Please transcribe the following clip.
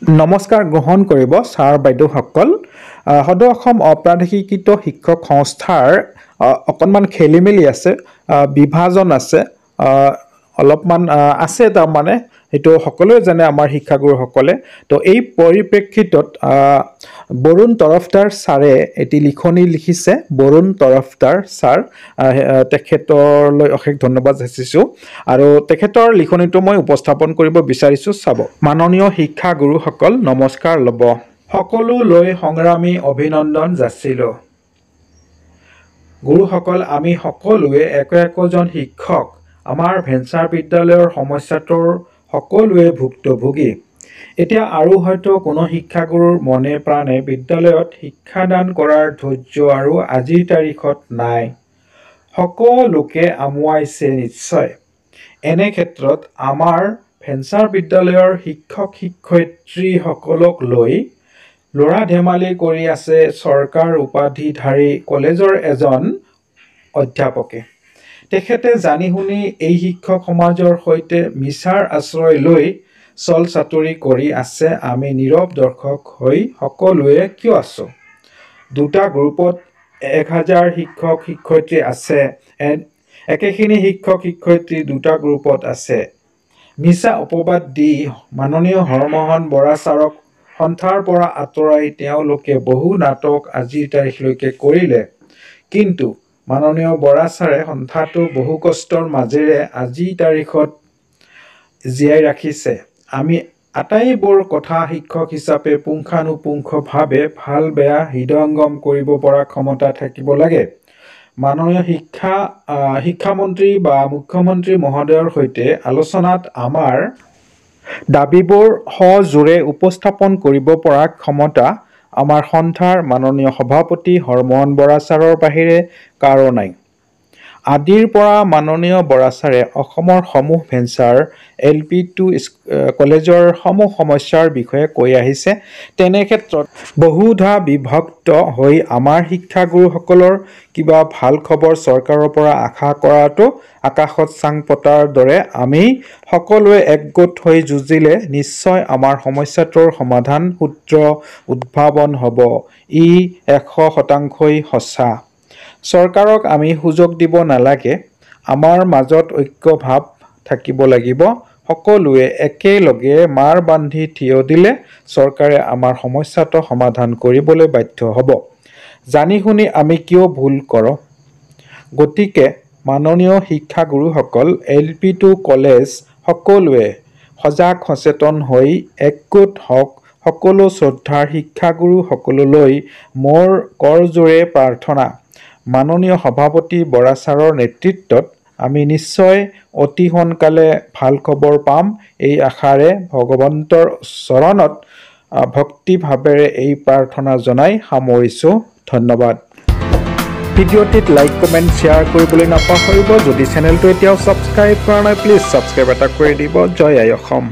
নমস্কাৰ গ্ৰহণ কৰিব ছাৰ বাইদেউসকল। সদৌ অসম অপ্ৰাদেশিকৃত শিক্ষক সংস্থাৰ অকণমান খেলিমেলি আছে, বিভাজন আছে, অলপমান আছে। তাৰমানে সেইটো সকলোৱে জানে আমাৰ শিক্ষাগুৰুসকলে। তো এই পৰিপ্ৰেক্ষিতত বৰুণ তৰফদাৰ ছাৰে এটি লিখনি লিখিছে। বৰুণ তৰফদাৰ ছাৰ, তেখেতলৈ অশেষ ধন্যবাদ যাচিছোঁ আৰু তেখেতৰ লিখনিটো মই উপস্থাপন কৰিব বিচাৰিছোঁ। চাব। মাননীয় শিক্ষাগুৰুসকল, নমস্কাৰ ল'ব। সকলোলৈ সংগ্ৰামী অভিনন্দন যাচিলোঁ। গুৰুসকল, আমি সকলোৱে একোজন শিক্ষক। আমাৰ ভেঞ্চাৰ বিদ্যালয়ৰ সমস্যাটোৰ সকলোৱে ভুক্তভোগী। এতিয়া আৰু হয়তো কোনো শিক্ষাগুৰুৰ মনে প্ৰাণে বিদ্যালয়ত শিক্ষাদান কৰাৰ ধৈৰ্য আৰু আজিৰ তাৰিখত নাই। সকলোকে আমুৱাইছে নিশ্চয়। এনে ক্ষেত্ৰত আমাৰ ভেঞ্চাৰ বিদ্যালয়ৰ শিক্ষক শিক্ষয়িত্ৰীসকলক লৈ ল'ৰা ধেমালি কৰি আছে চৰকাৰ উপাধিধাৰী কলেজৰ এজন অধ্যাপকে। তেখেতে জানি শুনি এই শিক্ষক সমাজৰ সৈতে মিছাৰ আশ্ৰয় লৈ চল চাতুৰি কৰি আছে। আমি নীৰৱ দৰ্শক হৈ সকলোৱে কিয় আছোঁ? দুটা গ্ৰুপত 1000 শিক্ষক শিক্ষয়িত্ৰী আছে। একেখিনি শিক্ষক শিক্ষয়িত্ৰী দুটা গ্ৰুপত আছে। মিছা অপবাদ দি মাননীয় হৰমোহন বৰা ছাৰক সন্থাৰ পৰা আঁতৰাই তেওঁলোকে বহু নাটক আজিৰ তাৰিখলৈকে কৰিলে। কিন্তু মাননীয় বৰা ছাৰে সন্থাটো বহু কষ্টৰ মাজেৰে আজিৰ তাৰিখত জীয়াই ৰাখিছে। আমি আটাইবোৰ কথা শিক্ষক হিচাপে পুংখানুপুংখভাৱে ভাল বেয়া হৃদয়ংগম কৰিব পৰা ক্ষমতা থাকিব লাগে। মাননীয় শিক্ষামন্ত্ৰী বা মুখ্যমন্ত্ৰী মহোদয়ৰ সৈতে আলোচনাত আমাৰ দাবীবোৰ সজোৰে উপস্থাপন কৰিব পৰা ক্ষমতা আমাৰ সন্থাৰ মাননীয় সভাপতি হৰমোহন বৰা ছাৰৰ বাহিৰে কাৰো নাই। আদিৰ পৰা মাননীয় বৰা ছাৰে অসমৰ সমূহ ভেঞ্চাৰ LP2 কলেজৰ সমূহ সমস্যাৰ বিষয়ে কৈ আহিছে। তেনে ক্ষেত্ৰত বহুধা বিভক্ত হৈ আমাৰ শিক্ষাগুৰুসকলৰ কিবা ভাল খবৰ চৰকাৰৰ পৰা আশা কৰাটো আকাশত চাং পতাৰ দৰে। আমি সকলোৱে একগোট হৈ যুঁজিলে নিশ্চয় আমাৰ সমস্যাটোৰ সমাধান সূত্ৰ উদ্ভাৱন হ'ব। ই 100% সঁচা। চৰকাৰক আমি সুযোগ দিব নালাগে। আমাৰ মাজত ঐক্যভাৱ থাকিব লাগিব। সকলোৱে একেলগে মাৰ বান্ধি থিয় দিলে চৰকাৰে আমাৰ সমস্যাটো সমাধান কৰিবলৈ বাধ্য হ'ব। জানি শুনি আমি কিয় ভুল কৰোঁ? গতিকে মাননীয় শিক্ষাগুৰুসকল, LP2 কলেজ সকলোৱে সজাগ সচেতন হৈ একগোট হওক। সকলো শ্ৰদ্ধাৰ শিক্ষাগুৰুসকললৈ মোৰ কৰজোৰে প্ৰাৰ্থনা। মাননীয় সভাপতি বৰা ছাৰৰ নেতৃত্বত আমি নিশ্চয় অতি সোনকালে ভাল খবৰ পাম। এই আশাৰে ভগৱন্তৰ চৰণত ভক্তিভাৱেৰে এই প্ৰাৰ্থনা জনাই সামৰিছোঁ। ধন্যবাদ। ভিডিঅ'টিত লাইক কমেণ্ট শ্বেয়াৰ কৰিবলৈ নাপাহৰিব। যদি চেনেলটো এতিয়াও ছাবস্ক্ৰাইব কৰা নাই প্লিজ ছাবস্ক্ৰাইব এটা কৰি দিব। জয় আই অসম।